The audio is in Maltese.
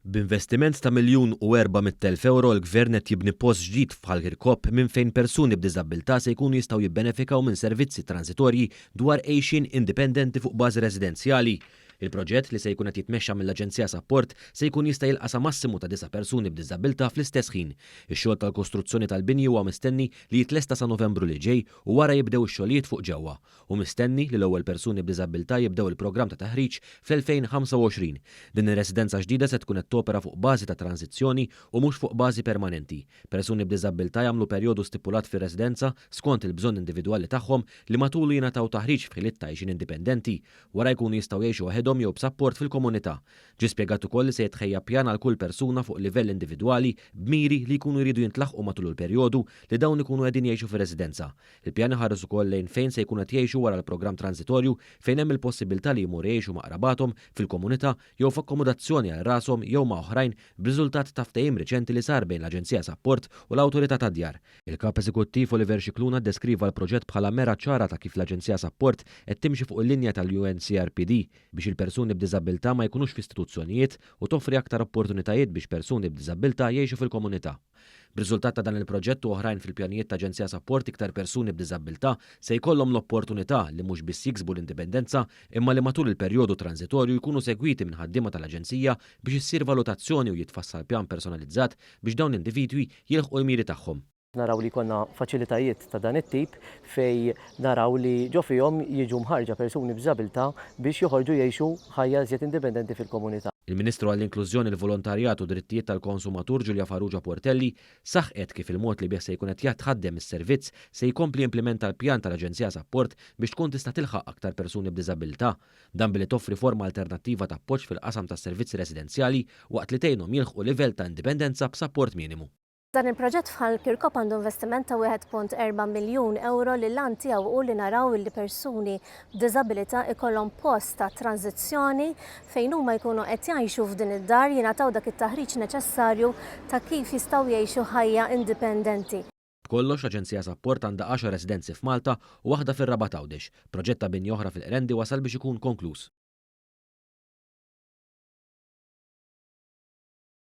B'investiment ta' €1,400,000 l-Gvern qed jibni post ġdid f'Ħalkirkop minn fejn persuni b'diżabilità se jkunu jistgħu jibbenefikaw minn servizzi transitorji dwar għejxin indipendenti fuq bażi residenzjali. Il-proġett li se jkun qed jitmexxa mill-Aġenzija Support se jkun jista' jilqa' massimu ta' 9 persuni b'diżabilità fl-istess ħin. Ix-xogħol tal-kostruzzjoni tal-binji huwa mistenni li jitlesta sa Novembru li ġej u wara jibdew ix-xogħlijiet fuq ġewwa. U mistenni li l-ewwel persuni b'diżabilità jibdew il-programm ta' taħriġ fl-2025. Din ir-residenza ġdida se tkun qed topera fuq bażi ta' tranzizzjoni u mhux fuq bażi permanenti. Persuni b'diżabilità jagħmlu perjodu stipulat fir-residenza skont il-bżonn individwali tagħhom li matul jingħataw taħriġ f'ħiliet ta' għejxin indipendenti wara jkunu jistgħu jgħixu waħedhom jew b'sapport fil-komunità. Ġie spjegat ukoll li se jitħejja pjan għal kull persuna fuq livell individwali b'miri li jkunu jridu jintlaħqu matul il-perjodu li dawn ikunu qegħdin jgħixu fir-residenza. Il-pjan iħares ukoll lejn fejn se jkunu qed jgħixu wara l-programm transitorju fejn hemm il-possibilità li jmur jgħixu ma' qrabathom fil-komunità jew f'akkomodazzjoni għal rashom jew ma' oħrajn b'riżultat ta' ftehim riċenti li sar bejn l-Aġenzija Support u l-Awtorità tad-Djar. Il-Kap Eżekuttiv Oliver Scicluna ddeskriva l-proġett bħala mera ċara ta' kif l-Aġenzija Support qed timxi fuq il-linja tal-UNCRPD biex il-persuni b'diżabilità ma jkunux f'istituzzjonijiet u toffri aktar opportunitajiet biex persuni b'diżabilità jgħixu fil-komunità. B'riżultat ta' dan il-proġett u oħrajn fil-pjanijiet ta' Aġenzija Support iktar persuni b'diżabilità se jkollhom l-opportunità li mhux biss jiksbu l-indipendenza imma li matul il-perjodu transitorju jkunu segwiti minn ħaddiema tal-Aġenzija biex issir valutazzjoni u jitfassal pjan personalizzat biex dawn l-individwi jilħqu l-miri tagħhom. Naraw li konna faċilitajiet ta' dan it-tip fej naraw li ġo fihom jiġu mħarġa persuni b'diżabilità biex joħorġu jgħixu ħajja żjed indipendenti fil-komunità. Il-Ministru għall-Inklużjoni, l-Volontarjat u Drittijiet tal-Konsumatur Ġulja Farrugia Portelli saħqet kif il-mod li bih se jkun qed jitħaddem is-servizz se jkompli implementa l-pjan tal-Aġenzija Support biex tkun tista' tilħaq aktar persuni b'diżabilità. Dan billi toffri forma alternattiva ta' appoġġ fil-qasam tas-servizzi residenzjali waqt li tgħinhom jilħqu livell ta' indipendenza b'sapport minimu. Dan il-proġett f'Ħalkirkop għandu investiment ta' €1.4 miljun li l-għan tiegħu u li naraw li persuni b'diżabilità ikollhom post ta' tranzizzjoni fejn huma jkunu qed jgħixu f'din id-dar jingħataw dak it-taħriġ neċessarju ta' kif jistgħu jgħixu ħajja indipendenti. B'kollox l-Aġenzija Support għandha 10 residenzi f'Malta u waħda fir-Rabat Għawdex. Proġett ta' binja oħra fil-Qrendi wasal biex ikun konkluż.